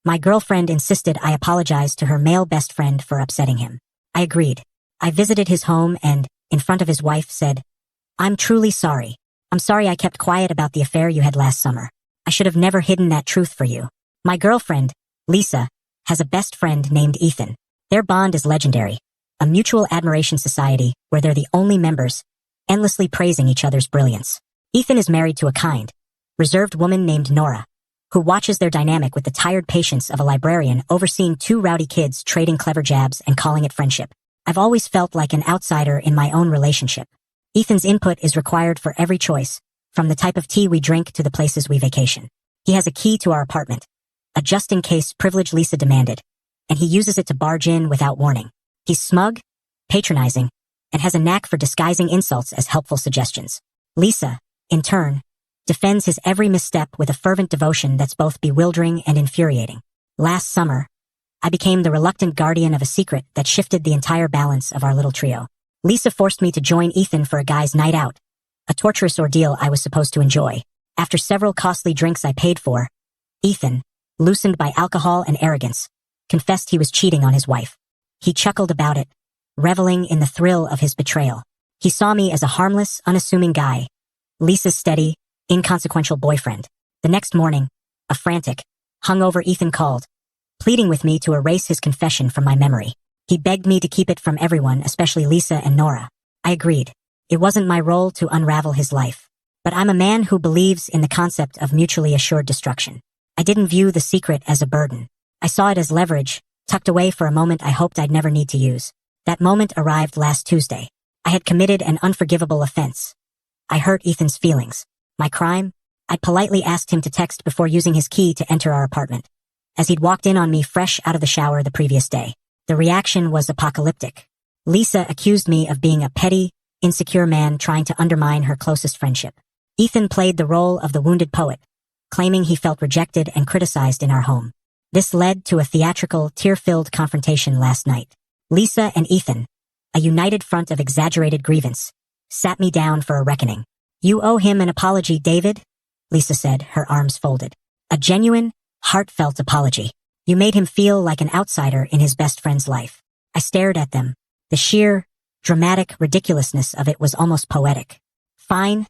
My girlfriend insisted I apologize to her male best friend for upsetting him. I agreed. I visited his home and, in front of his wife, said, "I'm truly sorry. I'm sorry I kept quiet about the affair you had last summer. I should have never hidden that truth for you. My girlfriend, Lisa, has a best friend named Ethan. Their bond is legendary, a mutual admiration society where they're the only members, endlessly praising each other's brilliance. Ethan is married to a kind, reserved woman named Nora, who watches their dynamic with the tired patience of a librarian overseeing two rowdy kids trading clever jabs and calling it friendship. I've always felt like an outsider in my own relationship. Ethan's input is required for every choice, from the type of tea we drink to the places we vacation. He has a key to our apartment, a just-in-case privilege Lisa demanded, and he uses it to barge in without warning. He's smug, patronizing, and has a knack for disguising insults as helpful suggestions. Lisa, in turn, defends his every misstep with a fervent devotion that's both bewildering and infuriating. Last summer, I became the reluctant guardian of a secret that shifted the entire balance of our little trio. Lisa forced me to join Ethan for a guy's night out, a torturous ordeal I was supposed to enjoy. After several costly drinks I paid for, Ethan, loosened by alcohol and arrogance, confessed he was cheating on his wife. He chuckled about it, reveling in the thrill of his betrayal. He saw me as a harmless, unassuming guy, Lisa's steady, inconsequential boyfriend. The next morning, a frantic, hungover Ethan called, pleading with me to erase his confession from my memory. He begged me to keep it from everyone, especially Lisa and Nora. I agreed. It wasn't my role to unravel his life. But I'm a man who believes in the concept of mutually assured destruction. I didn't view the secret as a burden. I saw it as leverage, tucked away for a moment I hoped I'd never need to use. That moment arrived last Tuesday. I had committed an unforgivable offense. I hurt Ethan's feelings. My crime? I'd politely asked him to text before using his key to enter our apartment, as he'd walked in on me fresh out of the shower the previous day. The reaction was apocalyptic. Lisa accused me of being a petty, insecure man trying to undermine her closest friendship. Ethan played the role of the wounded poet, claiming he felt rejected and criticized in our home. This led to a theatrical, tear-filled confrontation last night. Lisa and Ethan, a united front of exaggerated grievance, sat me down for a reckoning. "You owe him an apology, David," Lisa said, her arms folded. "A genuine, heartfelt apology. You made him feel like an outsider in his best friend's life." I stared at them. The sheer, dramatic ridiculousness of it was almost poetic. "Fine,"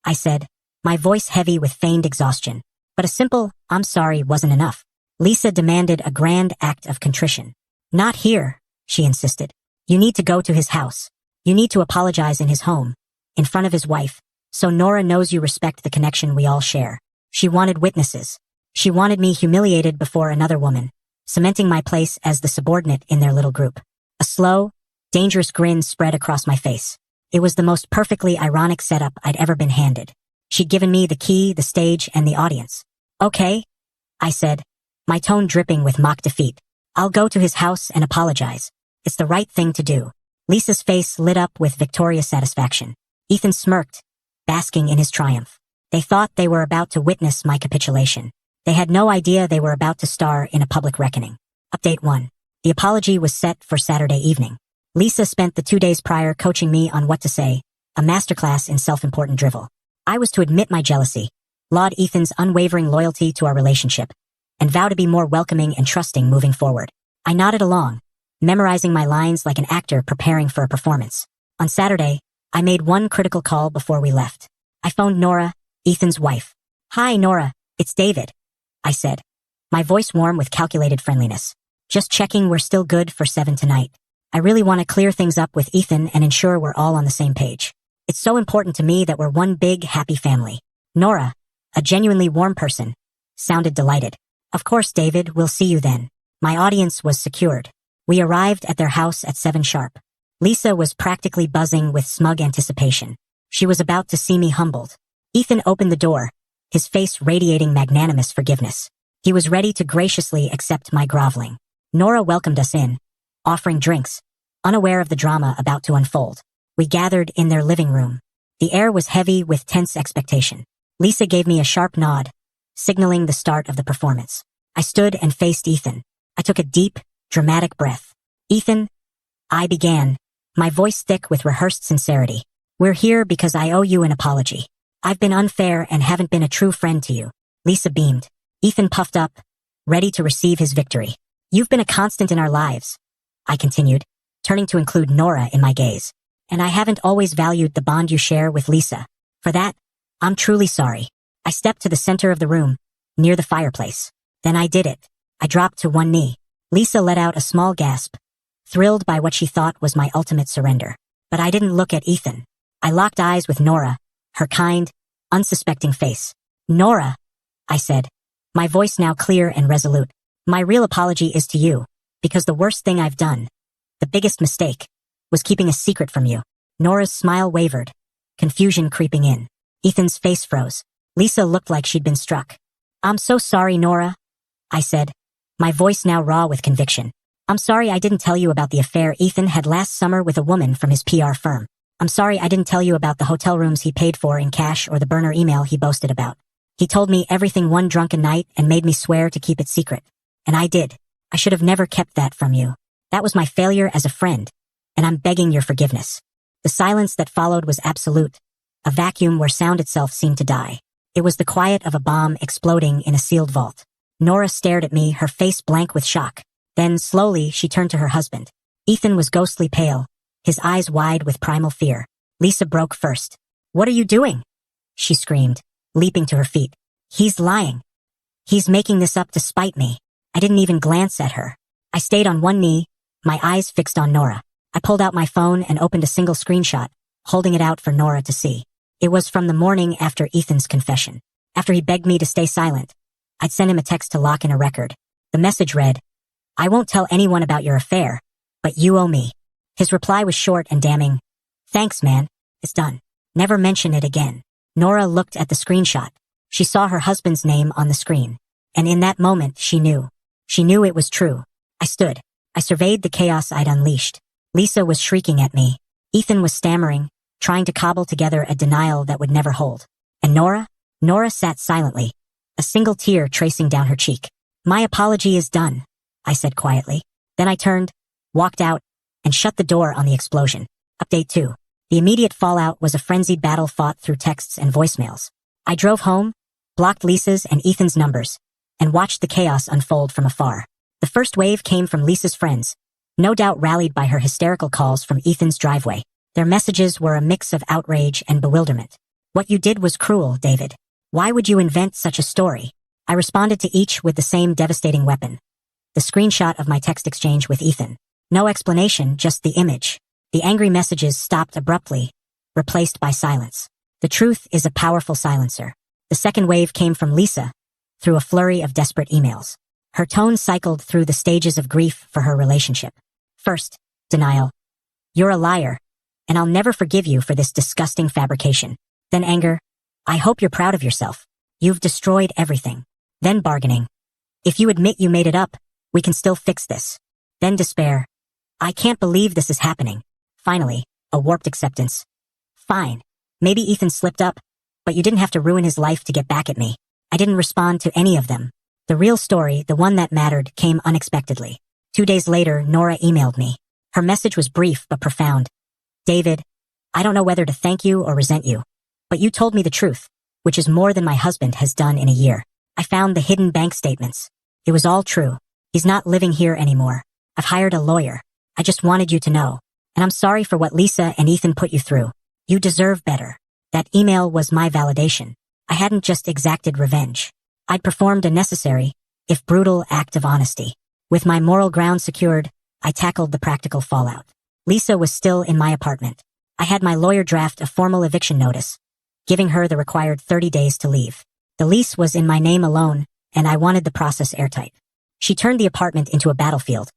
I said, my voice heavy with feigned exhaustion. But a simple, "I'm sorry" wasn't enough. Lisa demanded a grand act of contrition. "Not here," she insisted. "You need to go to his house. You need to apologize in his home, in front of his wife, so Nora knows you respect the connection we all share." She wanted witnesses. She wanted me humiliated before another woman, cementing my place as the subordinate in their little group. A slow, dangerous grin spread across my face. It was the most perfectly ironic setup I'd ever been handed. She'd given me the key, the stage, and the audience. "Okay," I said, my tone dripping with mock defeat. "I'll go to his house and apologize. It's the right thing to do." Lisa's face lit up with victorious satisfaction. Ethan smirked, basking in his triumph. They thought they were about to witness my capitulation. They had no idea they were about to star in a public reckoning. Update 1. The apology was set for Saturday evening. Lisa spent the 2 days prior coaching me on what to say, a masterclass in self-important drivel. I was to admit my jealousy, laud Ethan's unwavering loyalty to our relationship, and vow to be more welcoming and trusting moving forward. I nodded along, memorizing my lines like an actor preparing for a performance. On Saturday, I made one critical call before we left. I phoned Nora, Ethan's wife. "Hi, Nora, it's David," I said, my voice warm with calculated friendliness. "Just checking we're still good for 7 tonight. I really want to clear things up with Ethan and ensure we're all on the same page. It's so important to me that we're one big, happy family." Nora, a genuinely warm person, sounded delighted. "Of course, David, we'll see you then." My audience was secured. We arrived at their house at 7 sharp. Lisa was practically buzzing with smug anticipation. She was about to see me humbled. Ethan opened the door, his face radiating magnanimous forgiveness. He was ready to graciously accept my groveling. Nora welcomed us in, offering drinks, unaware of the drama about to unfold. We gathered in their living room. The air was heavy with tense expectation. Lisa gave me a sharp nod, signaling the start of the performance. I stood and faced Ethan. I took a deep, dramatic breath. "Ethan," I began, my voice thick with rehearsed sincerity. "We're here because I owe you an apology. I've been unfair and haven't been a true friend to you." Lisa beamed. Ethan puffed up, ready to receive his victory. You've been a constant in our lives, I continued, turning to include Nora in my gaze. And I haven't always valued the bond you share with Lisa. For that, I'm truly sorry. I stepped to the center of the room, near the fireplace. Then I did it. I dropped to one knee. Lisa let out a small gasp, thrilled by what she thought was my ultimate surrender. But I didn't look at Ethan. I locked eyes with Nora, her kind, unsuspecting face. Nora, I said, my voice now clear and resolute. My real apology is to you, because the worst thing I've done, the biggest mistake, was keeping a secret from you. Nora's smile wavered, confusion creeping in. Ethan's face froze. Lisa looked like she'd been struck. I'm so sorry, Nora, I said, my voice now raw with conviction. I'm sorry I didn't tell you about the affair Ethan had last summer with a woman from his PR firm. I'm sorry I didn't tell you about the hotel rooms he paid for in cash or the burner email he boasted about. He told me everything one drunken night and made me swear to keep it secret. And I did. I should have never kept that from you. That was my failure as a friend, and I'm begging your forgiveness. The silence that followed was absolute, a vacuum where sound itself seemed to die. It was the quiet of a bomb exploding in a sealed vault. Nora stared at me, her face blank with shock. Then, slowly, she turned to her husband. Ethan was ghostly pale, his eyes wide with primal fear. Lisa broke first. What are you doing? She screamed, leaping to her feet. He's lying. He's making this up to spite me. I didn't even glance at her. I stayed on one knee, my eyes fixed on Nora. I pulled out my phone and opened a single screenshot, holding it out for Nora to see. It was from the morning after Ethan's confession. After he begged me to stay silent, I'd sent him a text to lock in a record. The message read, I won't tell anyone about your affair, but you owe me. His reply was short and damning. Thanks, man. It's done. Never mention it again. Nora looked at the screenshot. She saw her husband's name on the screen. And in that moment, she knew. She knew it was true. I stood. I surveyed the chaos I'd unleashed. Lisa was shrieking at me. Ethan was stammering, trying to cobble together a denial that would never hold. And Nora? Nora sat silently, a single tear tracing down her cheek. My apology is done, I said quietly. Then I turned, walked out, and shut the door on the explosion. Update 2. The immediate fallout was a frenzied battle fought through texts and voicemails. I drove home, blocked Lisa's and Ethan's numbers, and watched the chaos unfold from afar. The first wave came from Lisa's friends, no doubt rallied by her hysterical calls from Ethan's driveway. Their messages were a mix of outrage and bewilderment. What you did was cruel, David. Why would you invent such a story? I responded to each with the same devastating weapon. The screenshot of my text exchange with Ethan. No explanation, just the image. The angry messages stopped abruptly, replaced by silence. The truth is a powerful silencer. The second wave came from Lisa, through a flurry of desperate emails. Her tone cycled through the stages of grief for her relationship. First, denial. You're a liar, and I'll never forgive you for this disgusting fabrication. Then anger. I hope you're proud of yourself. You've destroyed everything. Then bargaining. If you admit you made it up, we can still fix this. Then despair. I can't believe this is happening. Finally, a warped acceptance. Fine. Maybe Ethan slipped up, but you didn't have to ruin his life to get back at me. I didn't respond to any of them. The real story, the one that mattered, came unexpectedly. 2 days later, Nora emailed me. Her message was brief but profound. David, I don't know whether to thank you or resent you, but you told me the truth, which is more than my husband has done in a year. I found the hidden bank statements. It was all true. He's not living here anymore. I've hired a lawyer. I just wanted you to know. And I'm sorry for what Lisa and Ethan put you through. You deserve better. That email was my validation. I hadn't just exacted revenge. I'd performed a necessary, if brutal, act of honesty. With my moral ground secured, I tackled the practical fallout. Lisa was still in my apartment. I had my lawyer draft a formal eviction notice, giving her the required 30 days to leave. The lease was in my name alone, and I wanted the process airtight. She turned the apartment into a battlefield,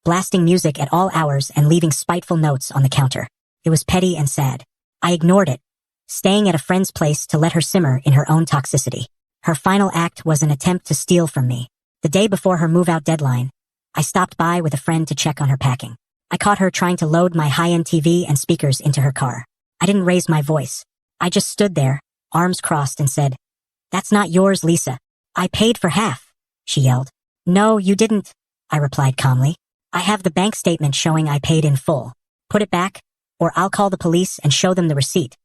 blasting music at all hours and leaving spiteful notes on the counter. It was petty and sad. I ignored it, staying at a friend's place to let her simmer in her own toxicity. Her final act was an attempt to steal from me. The day before her move-out deadline, I stopped by with a friend to check on her packing. I caught her trying to load my high-end TV and speakers into her car. I didn't raise my voice. I just stood there, arms crossed, and said, "That's not yours, Lisa. I paid for half," she yelled. "No, you didn't," I replied calmly. "I have the bank statement showing I paid in full. Put it back, or I'll call the police and show them the receipt,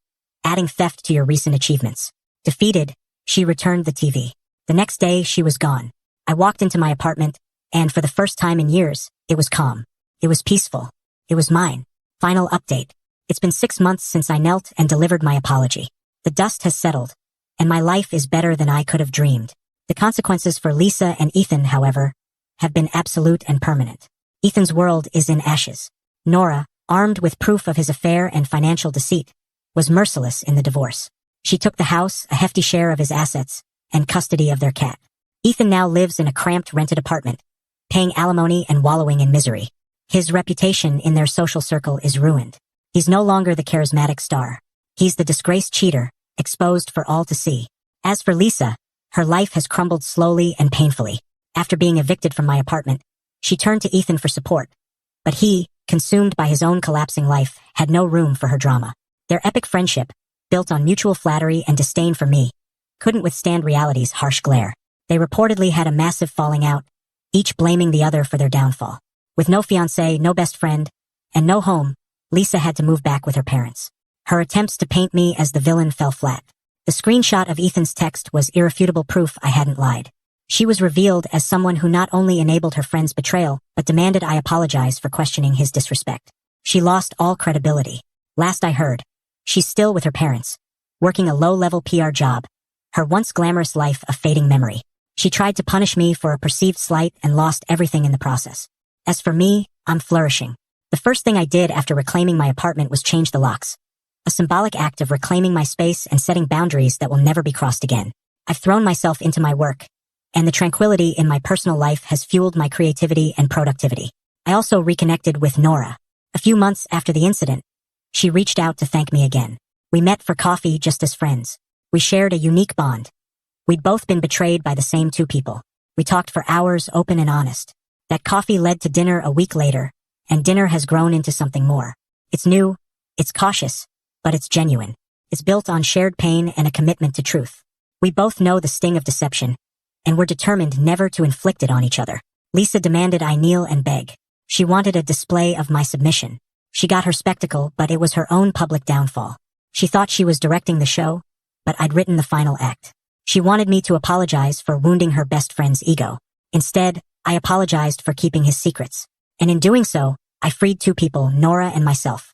adding theft to your recent achievements." Defeated, she returned the TV. The next day, she was gone. I walked into my apartment, and for the first time in years, it was calm. It was peaceful. It was mine. Final update. It's been 6 months since I knelt and delivered my apology. The dust has settled, and my life is better than I could have dreamed. The consequences for Lisa and Ethan, however, have been absolute and permanent. Ethan's world is in ashes. Nora, armed with proof of his affair and financial deceit, was merciless in the divorce. She took the house, a hefty share of his assets, and custody of their cat. Ethan now lives in a cramped rented apartment, paying alimony and wallowing in misery. His reputation in their social circle is ruined. He's no longer the charismatic star. He's the disgraced cheater, exposed for all to see. As for Lisa, her life has crumbled slowly and painfully. After being evicted from my apartment, she turned to Ethan for support, but he, consumed by his own collapsing life, had no room for her drama. Their epic friendship, built on mutual flattery and disdain for me, couldn't withstand reality's harsh glare. They reportedly had a massive falling out, each blaming the other for their downfall. With no fiancé, no best friend, and no home, Lisa had to move back with her parents. Her attempts to paint me as the villain fell flat. The screenshot of Ethan's text was irrefutable proof I hadn't lied. She was revealed as someone who not only enabled her friend's betrayal, but demanded I apologize for questioning his disrespect. She lost all credibility. Last I heard, she's still with her parents, working a low-level PR job, her once glamorous life a fading memory. She tried to punish me for a perceived slight and lost everything in the process. As for me, I'm flourishing. The first thing I did after reclaiming my apartment was change the locks. A symbolic act of reclaiming my space and setting boundaries that will never be crossed again. I've thrown myself into my work, and the tranquility in my personal life has fueled my creativity and productivity. I also reconnected with Nora. A few months after the incident, she reached out to thank me again. We met for coffee just as friends. We shared a unique bond. We'd both been betrayed by the same two people. We talked for hours, open and honest. That coffee led to dinner a week later, and dinner has grown into something more. It's new, it's cautious, but it's genuine. It's built on shared pain and a commitment to truth. We both know the sting of deception, and we're determined never to inflict it on each other. Lisa demanded I kneel and beg. She wanted a display of my submission. She got her spectacle, but it was her own public downfall. She thought she was directing the show, but I'd written the final act. She wanted me to apologize for wounding her best friend's ego. Instead, I apologized for keeping his secrets. And in doing so, I freed two people, Nora and myself.